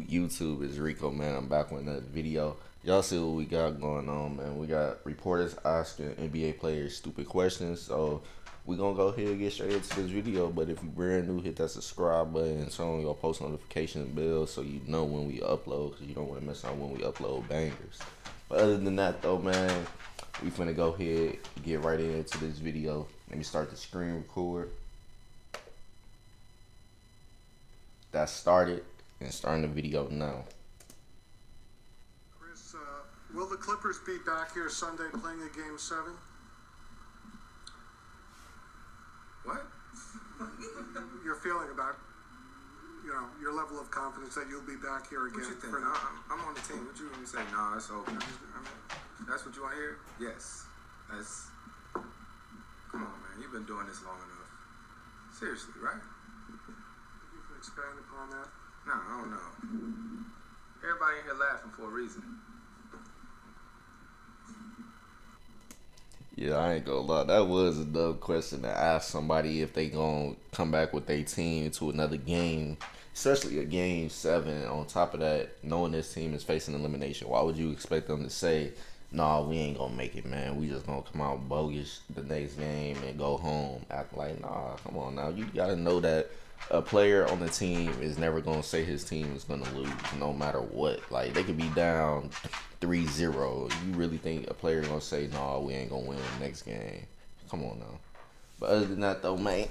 YouTube is Rico, man. I'm back with another video. Y'all see what we got going on, man. We got reporters asking NBA players stupid questions, so we gonna go ahead and get straight into this video. But if you're brand new, hit that subscribe button and turn on your post notification bell so you know when we upload, because you don't want to miss out when we upload bangers. But other than that though, man, we finna go ahead and get right into this video. Let me start the screen record. That started. And starting the video now. Chris, will the Clippers be back here Sunday playing a Game 7? What? Your feeling about, your level of confidence that you'll be back here again? What you think? I'm on the team. What you gonna say? Nah, it's over. That's what you want to hear? Yes. That's. Come on, man. You've been doing this long enough. Seriously, right? You can expand upon that. No, I don't know. Everybody in here laughing for a reason. Yeah, I ain't gonna lie. That was a dumb question to ask somebody if they gonna come back with their team to another game, especially a Game 7. On top of that, knowing this team is facing elimination, why would you expect them to say, nah, we ain't gonna make it, man. We just gonna come out bogus the next game and go home. Act like, nah, come on now. You gotta know that a player on the team is never going to say his team is going to lose no matter what. Like, they could be down 3-0. You really think a player going to say, nah, we ain't going to win the next game? Come on now. But other than that, though, man,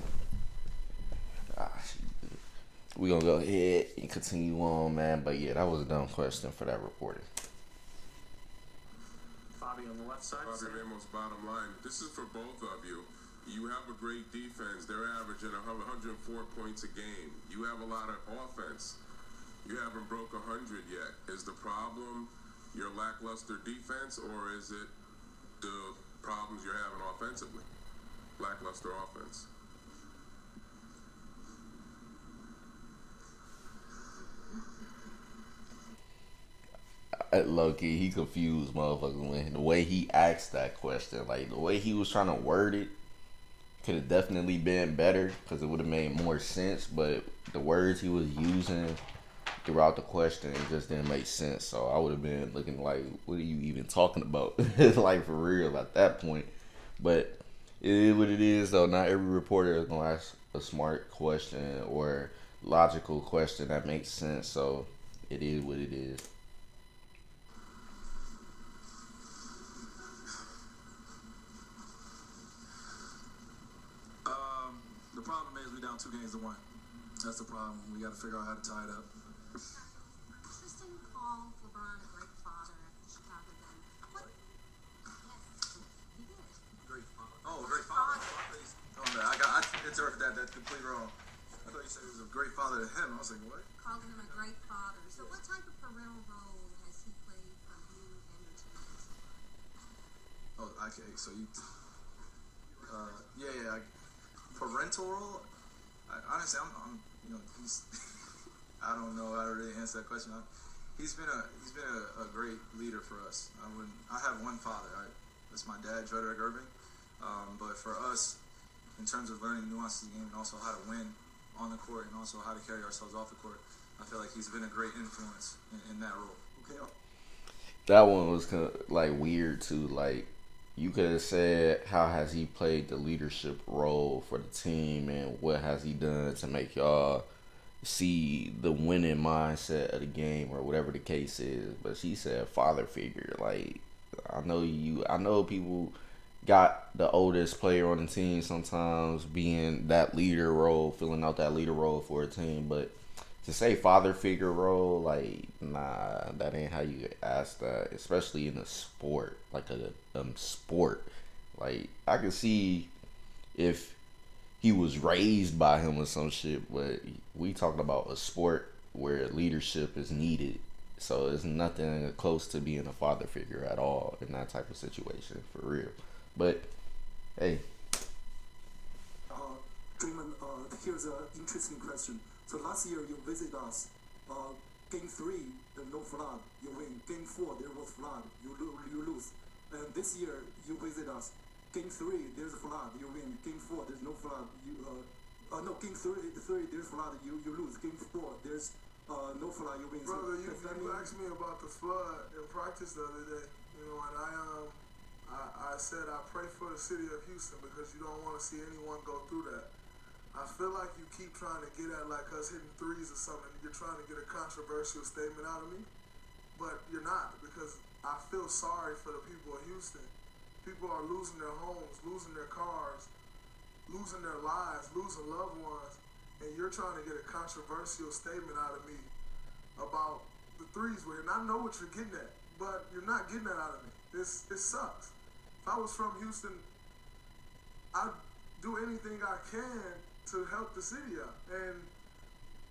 we going to go ahead and continue on, man. But, yeah, that was a dumb question for that reporter. Bobby on the left side. Bobby Ramos, bottom line. This is for both of you. You have a great defense. They're averaging 104 points a game. You have a lot of offense. You haven't broke 100 yet. Is the problem your lackluster defense, or is it the problems you're having offensively? Lackluster offense. Low-key, he confused motherfuckers when the way he asked that question. Like, the way he was trying to word it could have definitely been better because it would have made more sense, but the words he was using throughout the question, it just didn't make sense. So I would have been looking like, what are you even talking about? Like, for real at that point. But it is what it is, though. Not every reporter is going to ask a smart question or logical question that makes sense. So it is what it is. The problem is we down 2-1. That's the problem. We got to figure out how to tie it up. Tristan called LeBron a great father after the Chicago game. What? Yes, he did. Great father. Oh, great father. I interpreted that. That's completely wrong. I thought you said he was a great father to him. I was like, what? Called him a great father. So what type of parental role has he played for you and your teammates? Oh, okay. So you... parental role? Honestly, I'm he's I don't know how to really answer that question. He's been a great leader for us. I have one father. That's my dad, Frederick Irving. But for us, in terms of learning nuances of the game and also how to win on the court and also how to carry ourselves off the court, I feel like he's been a great influence in that role. Okay. That one was kind of like weird too. Like, you could have said, how has he played the leadership role for the team and what has he done to make y'all see the winning mindset of the game or whatever the case is. But she said father figure. Like, I know people got the oldest player on the team sometimes being that leader role, filling out that leader role for a team. But to say father figure role, like, nah, that ain't how you ask that, especially in a sport, like a sport. Like, I could see if he was raised by him or some shit, but we talking about a sport where leadership is needed. So it's nothing close to being a father figure at all in that type of situation, for real. But, hey. Draymond, here's an interesting question. So last year you visit us, Game 3, no flood, you win. Game 4, there was flood, you lose. And this year you visit us. Game 3, there's a flood, you win. Game 4, there's no flood. No, game 3, there's flood, you lose. Game 4, there's no flood, you win. Brother, So, you asked me about the flood in practice the other day. You know, and I said I pray for the city of Houston because you don't want to see anyone go through that. I feel like you keep trying to get at like us hitting threes or something. You're trying to get a controversial statement out of me, but you're not, because I feel sorry for the people of Houston. People are losing their homes, losing their cars, losing their lives, losing loved ones, and you're trying to get a controversial statement out of me about the threes we're hitting. I know what you're getting at, but you're not getting that out of me. This sucks. If I was from Houston, I'd do anything I can to help the city out, and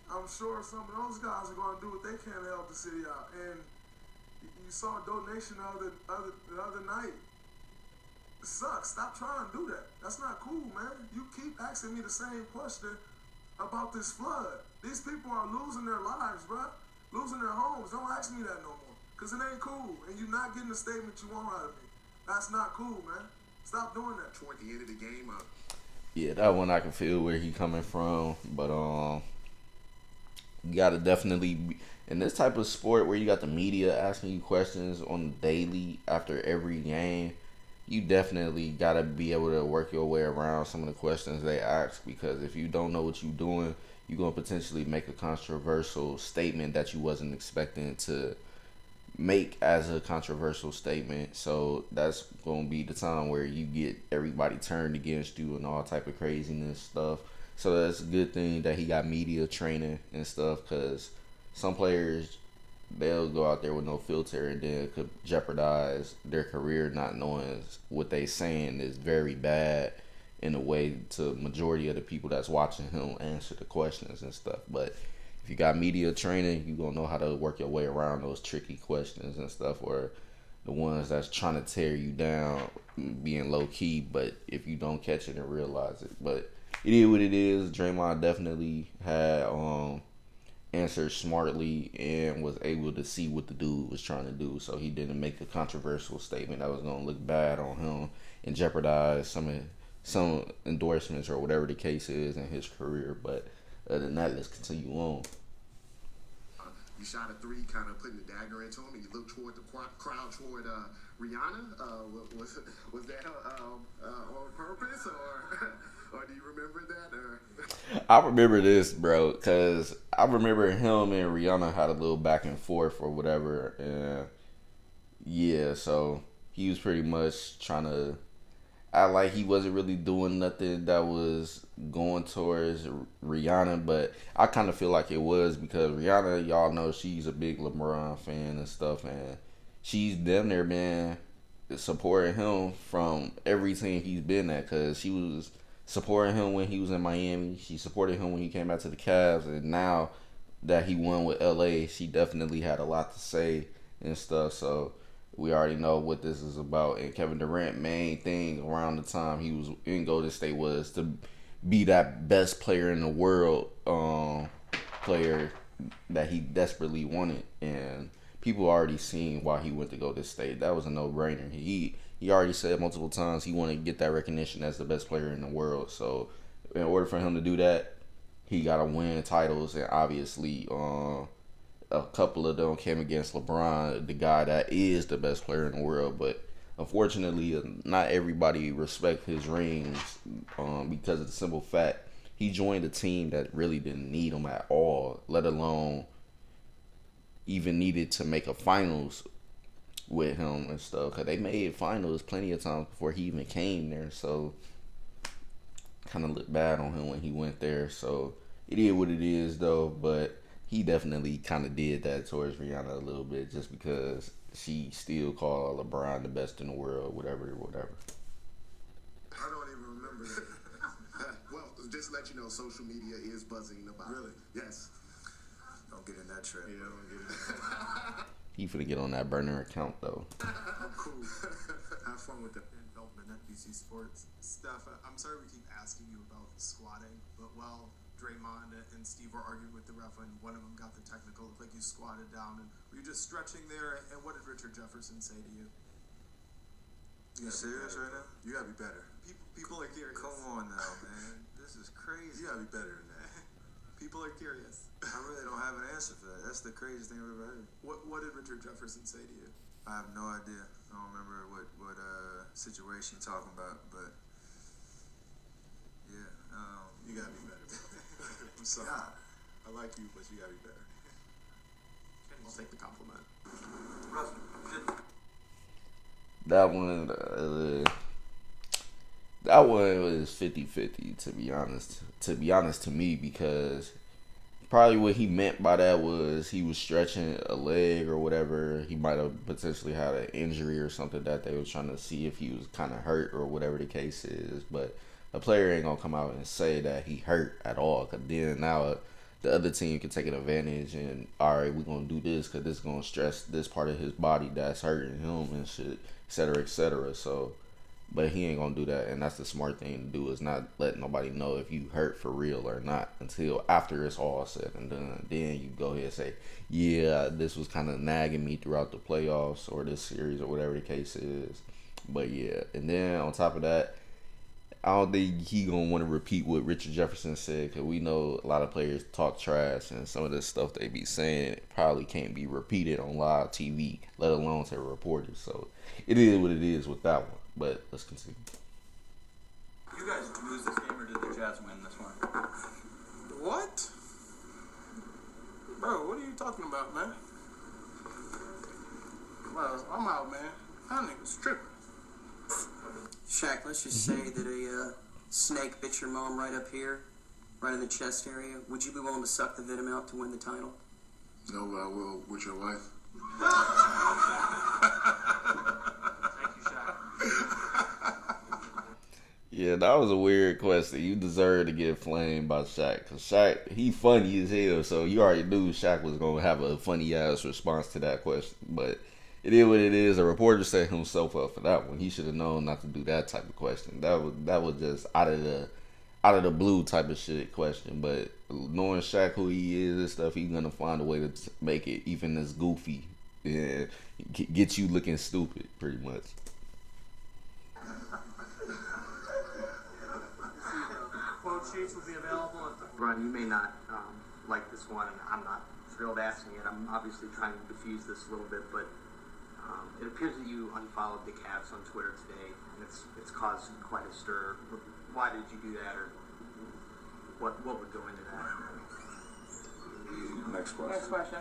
I'm sure some of those guys are going to do what they can to help the city out. And you saw a donation the other night. It sucks. Stop trying to do that. That's not cool, man. You keep asking me the same question about this flood. These people are losing their lives, bro. Losing their homes. Don't ask me that no more, because it ain't cool, and you're not getting the statement you want out of me. That's not cool, man. Stop doing that. Toward the end of the game, Yeah, that one I can feel where he coming from, but you gotta definitely be, in this type of sport where you got the media asking you questions on the daily after every game, you definitely gotta be able to work your way around some of the questions they ask, because if you don't know what you're doing, you're gonna potentially make a controversial statement that you wasn't expecting to make as a controversial statement. So that's gonna be the time where you get everybody turned against you and all type of craziness stuff. So that's a good thing that he got media training and stuff, because some players, they'll go out there with no filter and then it could jeopardize their career, not knowing what they saying is very bad in a way to majority of the people that's watching him answer the questions and stuff. But if you got media training, you gonna know how to work your way around those tricky questions and stuff, or the ones that's trying to tear you down, being low key, but if you don't catch it and realize it. But it is what it is. Draymond definitely had answered smartly and was able to see what the dude was trying to do, so he didn't make a controversial statement that was gonna look bad on him and jeopardize some endorsements or whatever the case is in his career. But other than that, let's continue on. you shot a three, kind of putting the dagger into him, and you looked toward the crowd toward Rihanna. Was that on purpose, or do you remember that? Or? I remember this, bro, because I remember him and Rihanna had a little back and forth or whatever, and yeah, so he was pretty much trying to act like he wasn't really doing nothing that was going towards Rihanna, but I kind of feel like it was, because Rihanna, y'all know she's a big LeBron fan and stuff, and she's damn near been supporting him from every team he's been at, because she was supporting him when he was in Miami, she supported him when he came back to the Cavs, and now that he won with LA, she definitely had a lot to say and stuff. So we already know what this is about. And Kevin Durant, main thing around the time he was in Golden State was to be that best player in the world, player that he desperately wanted. And people already seen why he went to Golden State. That was a no-brainer. He already said multiple times he wanted to get that recognition as the best player in the world. So in order for him to do that, he got to win titles. And obviously, a couple of them came against LeBron, the guy that is the best player in the world. But unfortunately, not everybody respect his rings because of the simple fact he joined a team that really didn't need him at all, let alone even needed to make a finals with him and stuff. Because they made finals plenty of times before he even came there. So kind of looked bad on him when he went there. So it is what it is, though. But he definitely kind of did that towards Rihanna a little bit, just because she still called LeBron the best in the world, whatever. I don't even remember that. Well, just to let you know, social media is buzzing about Really? it. Yes. Don't get in that trap. You know, He finna get on that burner account, though. Cool. Have fun with that. Feldman at BC Sports. Steph, I'm sorry we keep asking you about squatting, but while Draymond and Steve were arguing with the ref and one of them got the technical, it looked like you squatted down, and were you just stretching there, and what did Richard Jefferson say to you? You serious right now? You gotta be better. People are curious. Come on now, man. This is crazy. You gotta be better than that. People are curious. I really don't have an answer for that. That's the craziest thing I've ever heard. What did Richard Jefferson say to you? I have no idea. I don't remember what situation you're talking about, but yeah. You gotta be better. I'm sorry. Yeah, I like you, but you gotta be better. I'll take the compliment. That one was 50-50, to be honest. To me, because probably what he meant by that was he was stretching a leg or whatever. He might have potentially had an injury or something that they were trying to see if he was kind of hurt or whatever the case is. But a player ain't gonna come out and say that he hurt at all, because then now the other team can take an advantage and, all right, we're gonna do this because this is gonna stress this part of his body that's hurting him and shit, et cetera, et cetera. So, but he ain't gonna do that, and that's the smart thing to do, is not let nobody know if you hurt for real or not until after it's all said and done. Then you go ahead and say, yeah, this was kind of nagging me throughout the playoffs or this series or whatever the case is. But yeah, and then on top of that, I don't think he gonna want to repeat what Richard Jefferson said, because we know a lot of players talk trash, and some of the stuff they be saying probably can't be repeated on live TV, let alone to reporters. So it is what it is with that one. But let's continue. You guys lose this game, or did the Jazz win this one? What? Bro, what are you talking about, man? Well, I'm out, man. That nigga's tripping. Shaq, let's just say that a snake bit your mom right up here, right in the chest area. Would you be willing to suck the venom out to win the title? No, I will with your wife. Thank you, Shaq. Yeah, that was a weird question. You deserve to get flamed by Shaq, because Shaq, he funny as hell, so you already knew Shaq was going to have a funny ass response to that question. But it is what it is. A reporter set himself up for that one. He should have known not to do that type of question. That was just out of the blue type of shit question. But knowing Shaq who he is and stuff, he's gonna find a way to make it even as goofy and get you looking stupid, pretty much. Quote sheets will be available at the... Ron, you may not like this one, and I'm not thrilled asking it. I'm obviously trying to diffuse this a little bit, but it appears that you unfollowed the Cavs on Twitter today, and it's caused quite a stir. Why did you do that, or what would go into that? Next question. Next question.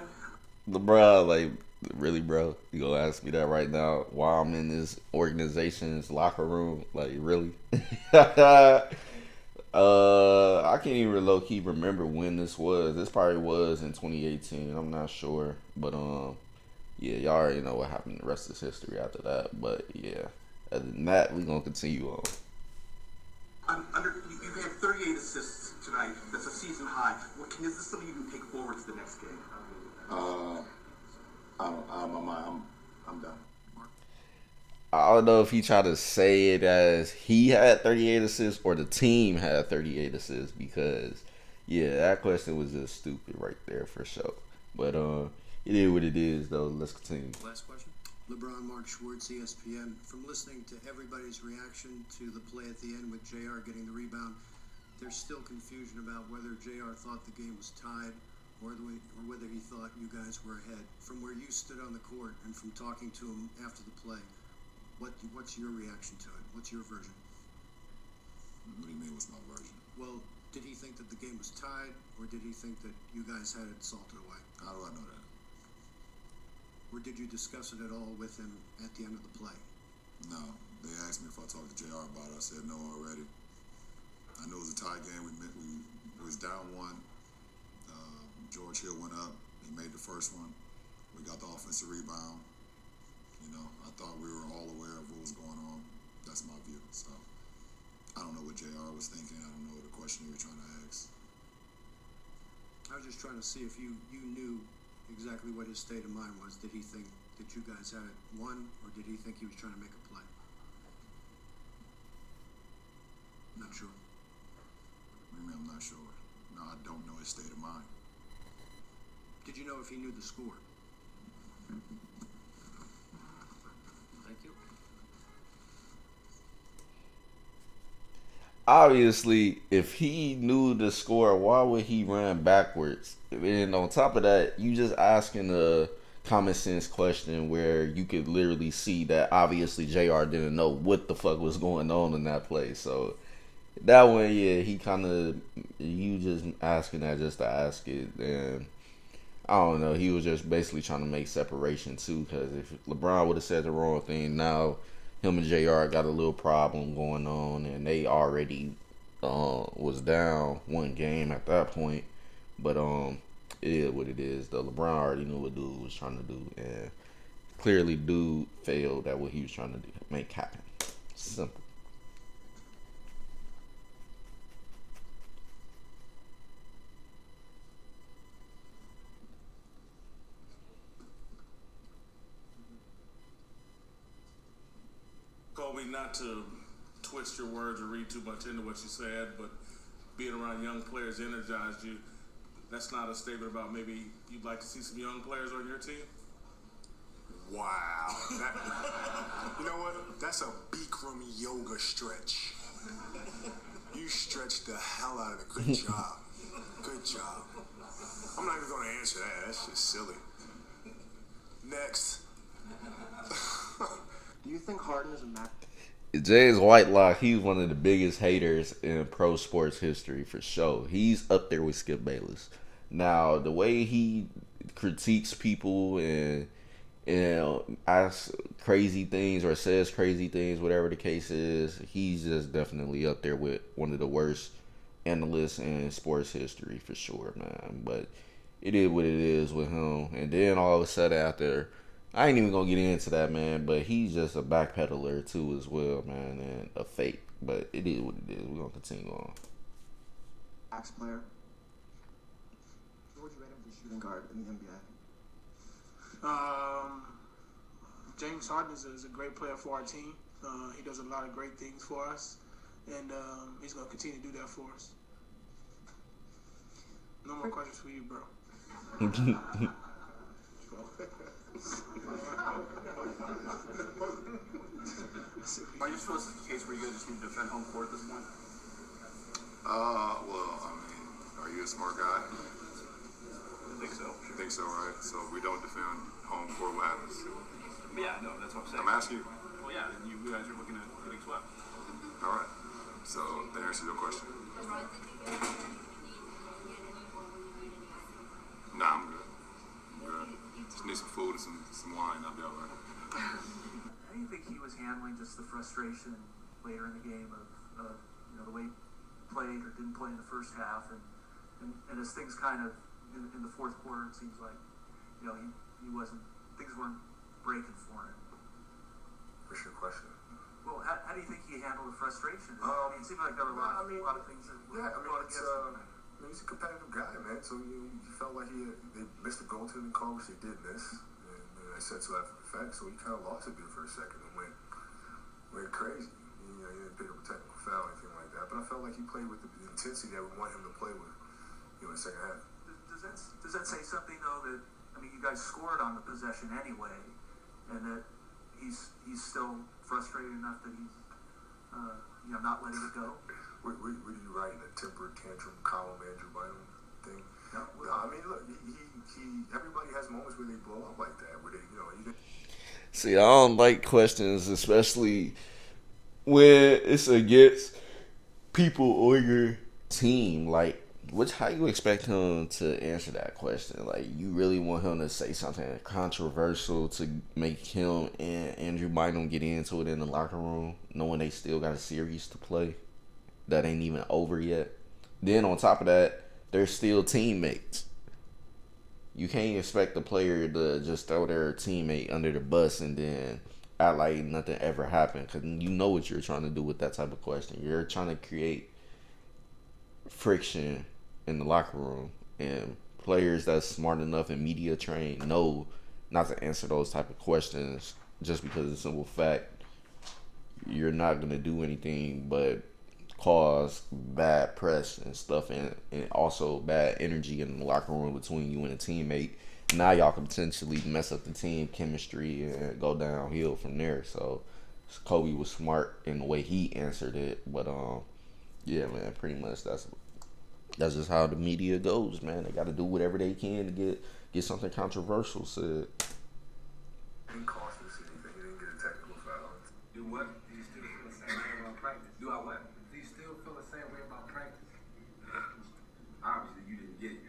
Bro, like, really, bro? You gonna ask me that right now while I'm in this organization's locker room? Like, really? I can't even low-key remember when this was. This probably was in 2018. I'm not sure. But, yeah, y'all already know what happened. The rest is history after that. But, yeah. Other than that, we're going to continue on. You've had 38 assists tonight. That's a season high. Is this something you can take forward to the next game? I'm done. I don't know if he tried to say it as he had 38 assists or the team had 38 assists, because, yeah, that question was just stupid right there for sure. But it is what it is, though. Let's continue. Last question. LeBron, Mark Schwartz, ESPN. From listening to everybody's reaction to the play at the end with JR getting the rebound, there's still confusion about whether JR thought the game was tied or whether he thought you guys were ahead. From where you stood on the court and from talking to him after the play, what's your reaction to it? What's your version? What do you mean, what's my version? Well, did he think that the game was tied, or did he think that you guys had it salted away? How do I know that? Or did you discuss it at all with him at the end of the play? No. They asked me if I talked to JR about it. I said no already. I knew it was a tie game. We was down one. George Hill went up. He made the first one. We got the offensive rebound. You know, I thought we were all aware of what was going on. That's my view. So I don't know what JR was thinking. I don't know the question you were trying to ask. I was just trying to see if you knew exactly what his state of mind was. Did he think that you guys had it won, or did he think he was trying to make a play? Not sure. What do you mean I'm not sure? No, I don't know his state of mind. Did you know if he knew the score? Thank you. obviously, if he knew the score, why would he run backwards? And on top of that, you just asking a common sense question where you could literally see that obviously JR didn't know what the fuck was going on in that play. So that one, yeah, he kind of, you just asking that just to ask it. And I don't know, he was just basically trying to make separation too, because if LeBron would have said the wrong thing, now him and JR got a little problem going on, and they already was down one game at that point. But it is what it is. The LeBron already knew what dude was trying to do, and clearly dude failed at what he was trying to do, make happen. Simple. Kobe, not to twist your words or read too much into what you said, but being around young players energized you. That's not a statement about maybe you'd like to see some young players on your team? Wow. You know what? That's a Bikram yoga stretch. You stretched the hell out of it. Good job. Good job. I'm not even going to answer that. That's just silly. Next. Do you think Harden is a match? James Whitelock, he's one of the biggest haters in pro sports history for sure. He's up there with Skip Bayless. Now, the way he critiques people and asks crazy things or says crazy things, whatever the case is, he's just definitely up there with one of the worst analysts in sports history for sure, man. But it is what it is with him. And then all of a sudden after, I ain't even gonna get into that, man, but he's just a backpedaler too as well, man, and a fake. But it is what it is. We're gonna continue on. Max player. Who would you rate him for shooting guard in the NBA? James Harden is a great player for our team. He does a lot of great things for us, and he's going to continue to do that for us. No more questions for you, bro. Are you sure this is the case where you guys just need to defend home court at this point? Well, I mean, are you a smart guy? I think so. I think so, right? So if we don't defend home court, what happens? Yeah, no, that's what I'm saying. I'm asking you. Well, yeah, and you guys are looking at getting swept. All right. So that answers your question. Nah, I'm good. Just need some food and some wine. I'll be all right. How do you think he was handling just the frustration later in the game of the way he played or didn't play in the first half, and as things kind of in the fourth quarter, it seems like he wasn't, things weren't breaking for him. What's your question? Well, how do you think he handled the frustration? It seemed like there were a lot of things that were against him. He's a competitive guy, man. So he felt like they missed the goaltending call, which they did miss, and I said so after the fact. So he kind of lost it there for a second and went crazy. He didn't pick up a technical foul or anything like that. But I felt like he played with the intensity that we want him to play with, in the second half. Does that say something though that you guys scored on the possession anyway, and that he's still frustrated enough that he's not letting it go? What are you writing, a temper tantrum column, Andrew Bynum thing? No, look, he everybody has moments where they blow up like that, where they, See, I don't like questions, especially when it's against people on your team. Like, how you expect him to answer that question? Like, you really want him to say something controversial to make him and Andrew Bynum get into it in the locker room, knowing they still got a series to play that ain't even over yet? Then on top of that, they're still teammates. You can't expect the player to just throw their teammate under the bus and then act like nothing ever happened, because you know what you're trying to do with that type of question. You're trying to create friction in the locker room, and players that's smart enough and media trained know not to answer those type of questions, just because of the simple fact you're not going to do anything but cause bad press and stuff, and also bad energy in the locker room between you and a teammate. Now y'all can potentially mess up the team chemistry and go downhill from there. So Kobe was smart in the way he answered it, but Yeah, man. Pretty much that's just how the media goes, man. They got to do whatever they can to get something controversial said. Didn't cost us anything. He didn't get a technical foul. Do what? Do you still feel the same way about practice? Do I what? Do you still feel the same way about practice? Obviously, you didn't get it.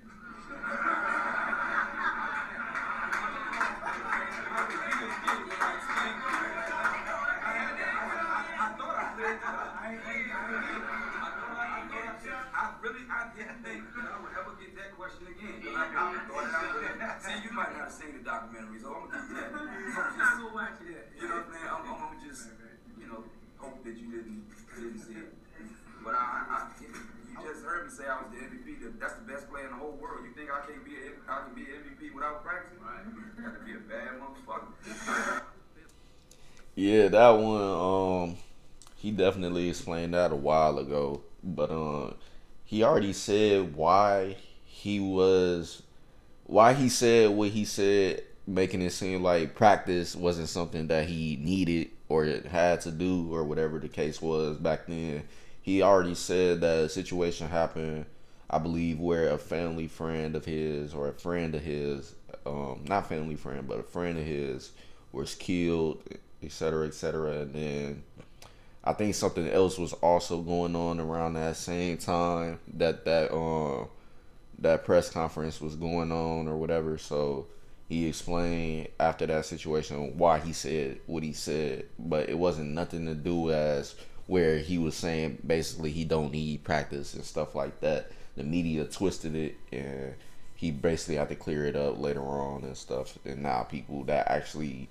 See, you might not have seen the documentary, so I'm gonna give you that. You know what I'm saying? I'm gonna just, hope that you didn't see it. But you just heard me say I was the MVP. That's the best player in the whole world. You think I can be an MVP without practicing? I got to be a bad motherfucker. Yeah, that one. He definitely explained that a while ago, but he already said why he said what he said, making it seem like practice wasn't something that he needed or had to do or whatever the case was back then. He already said that a situation happened, I believe, where a family friend of his or a friend of his, not family friend, but a friend of his was killed, etc., etc. And then I think something else was also going on around that same time that press conference was going on or whatever. So he explained after that situation why he said what he said, but it wasn't nothing to do as where he was saying basically he don't need practice and stuff like that. The media twisted it, and he basically had to clear it up later on and stuff. And now people that actually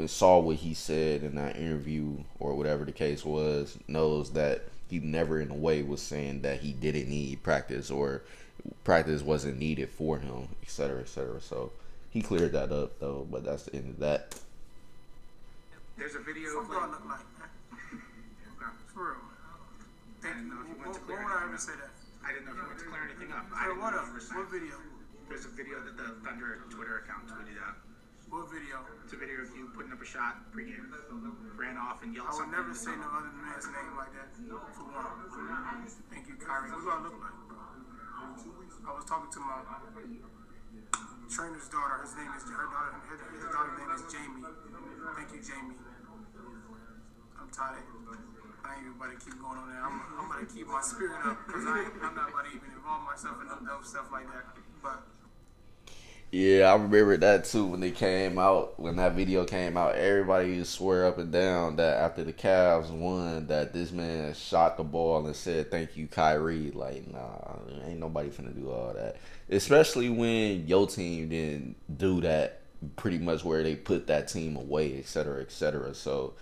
saw what he said in that interview or whatever the case was knows that he never in a way was saying that he didn't need practice or practice wasn't needed for him, etc., etc. So he cleared that up though, but that's the end of that. There's a video. Some girl look like that. For real. I didn't know if you went to clear. Why would I even say that? I didn't know if you went to clear anything up. Hey, what up? What video? There's a video that the Thunder Twitter account tweeted out. What video? It's a video of you putting up a shot pregame, ran off and yelled I would something. never say no other man's name like that. For one. Thank you, Kyrie. What do I look like, bro? I was talking to my trainer's daughter. His daughter's name is Jamie. Thank you, Jamie. I'm tired. I ain't even about to keep going on there. I'm about to keep my spirit up because I'm not about to even involve myself in no dumb stuff like that. But yeah, I remember that too when it came out. When that video came out, everybody used to swear up and down that after the Cavs won, that this man shot the ball and said, "Thank you, Kyrie." Like, nah, ain't nobody finna do all that. Especially when your team didn't do that. Pretty much where they put that team away, etc., etc. So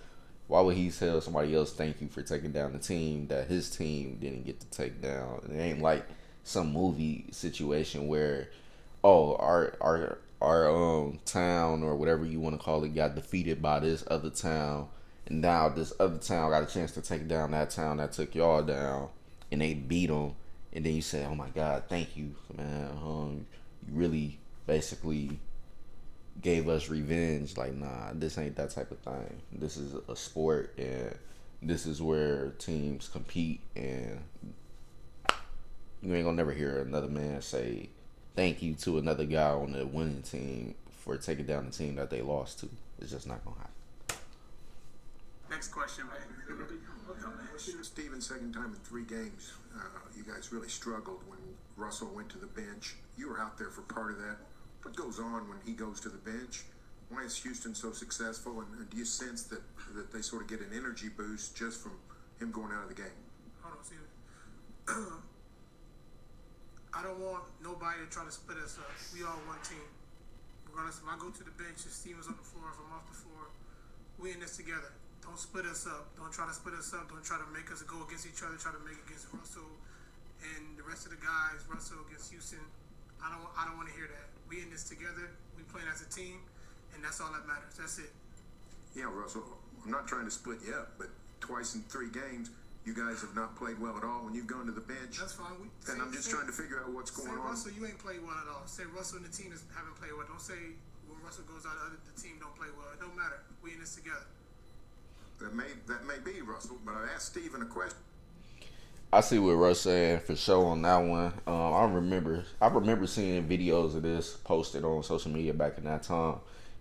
why would he tell somebody else thank you for taking down the team that his team didn't get to take down? It ain't like some movie situation where, oh, our town or whatever you want to call it got defeated by this other town, and now this other town got a chance to take down that town that took y'all down, and they beat them, and then you say, oh my God, thank you, man. You really basically gave us revenge. Like, nah, this ain't that type of thing. This is a sport, and this is where teams compete, and you ain't gonna never hear another man say thank you to another guy on the winning team for taking down the team that they lost to. It's just not gonna happen. next question, man. Steven's second time in 3 games. You guys really struggled when Russell went to the bench. You were out there for part of that. What goes on when he goes to the bench? Why is Houston so successful? And do you sense that they sort of get an energy boost just from him going out of the game? Hold on, see. I don't want nobody to try to split us up. We all one team. Regardless if I go to the bench, if Steven's on the floor, if I'm off the floor, we in this together. Don't split us up. Don't try to split us up. Don't try to make us go against each other. Try to make it against Russell and the rest of the guys. Russell against Houston. I don't want to hear that. We in this together. We playing as a team, and that's all that matters. That's it. Yeah, Russell, I'm not trying to split you up, but twice in 3 games, you guys have not played well at all when you've gone to the bench. That's fine. I'm just trying to figure out what's going on. Russell, you ain't played well at all. Say Russell and the team haven't played well. Don't say when Russell goes out, the team don't play well. It don't matter. We in this together. That may be, Russell, but I asked Steven a question. I see what Russ saying for sure on that one. I remember seeing videos of this posted on social media back in that time.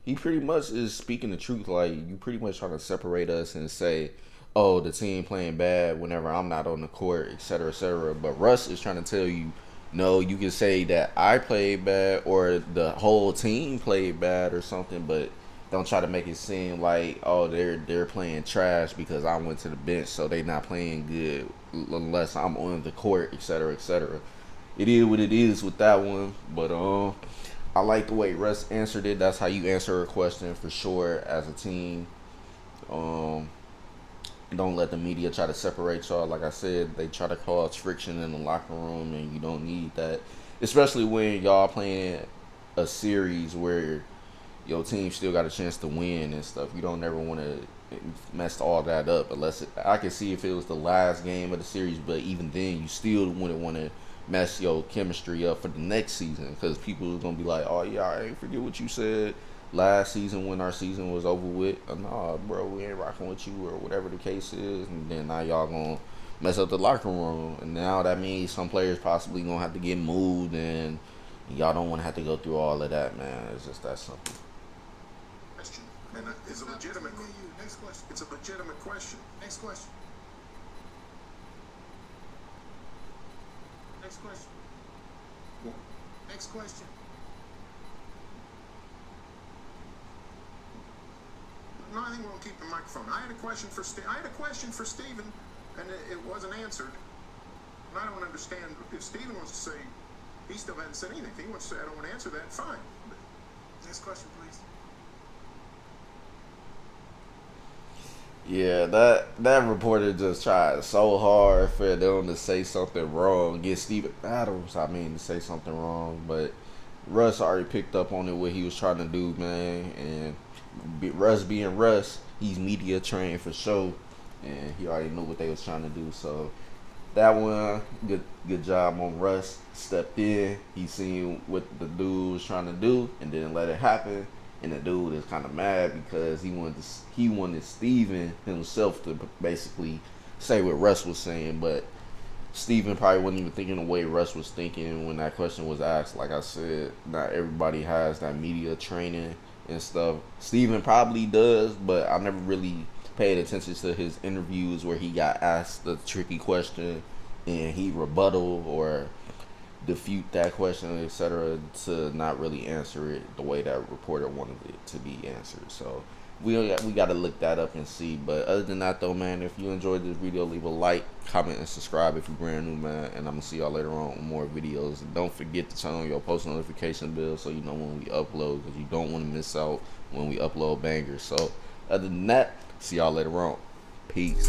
He pretty much is speaking the truth. Like, you pretty much trying to separate us and say, oh, the team playing bad whenever I'm not on the court, et cetera, et cetera. But Russ is trying to tell you, no, you can say that I played bad or the whole team played bad or something, but don't try to make it seem like, oh, they're playing trash because I went to the bench, so they not playing good unless I'm on the court, et cetera, et cetera. It is what it is with that one, but I like the way Russ answered it. That's how you answer a question for sure as a team. Don't let the media try to separate y'all. Like I said, they try to cause friction in the locker room, and you don't need that, especially when y'all playing a series where your team still got a chance to win and stuff. You don't ever want to mess all that up unless I can see if it was the last game of the series, but even then you still wouldn't want to mess your chemistry up for the next season, because people are going to be like, oh yeah, I ain't forget what you said last season when our season was over with. Nah, bro, we ain't rocking with you, or whatever the case is. And then now y'all going to mess up the locker room, and now that means some players possibly going to have to get moved, and y'all don't want to have to go through all of that, man. It's just that simple. And it's a legitimate. Next question. It's a legitimate question. Next question. Next question. Well, Next question. no, I think we'll keep the microphone. I had a question for Steven, and it wasn't answered. And I don't understand if Steven wants to say he still hasn't said anything. If he wants to say I don't want to answer that, fine. Next question, please. Yeah, that reporter just tried so hard for them to say something wrong, get Steven Adams, to say something wrong, but Russ already picked up on it, what he was trying to do, man, and Russ being Russ, he's media trained for sure, and he already knew what they was trying to do, so that one, good job on Russ, stepped in, he seen what the dude was trying to do, and didn't let it happen. And the dude is kind of mad because he wanted Steven himself to basically say what Russ was saying, but Steven probably wasn't even thinking the way Russ was thinking when that question was asked. Like I said, not everybody has that media training and stuff. Steven probably does, but I never really paid attention to his interviews where he got asked the tricky question and he rebuttal or defute that question, etc., to not really answer it the way that reporter wanted it to be answered. So we got to look that up and see. But other than that, though, man, if you enjoyed this video, leave a like, comment, and subscribe if you're brand new, man. And I'm gonna see y'all later on with more videos. And don't forget to turn on your post notification bell so you know when we upload, because you don't want to miss out when we upload bangers. So other than that, see y'all later on. Peace.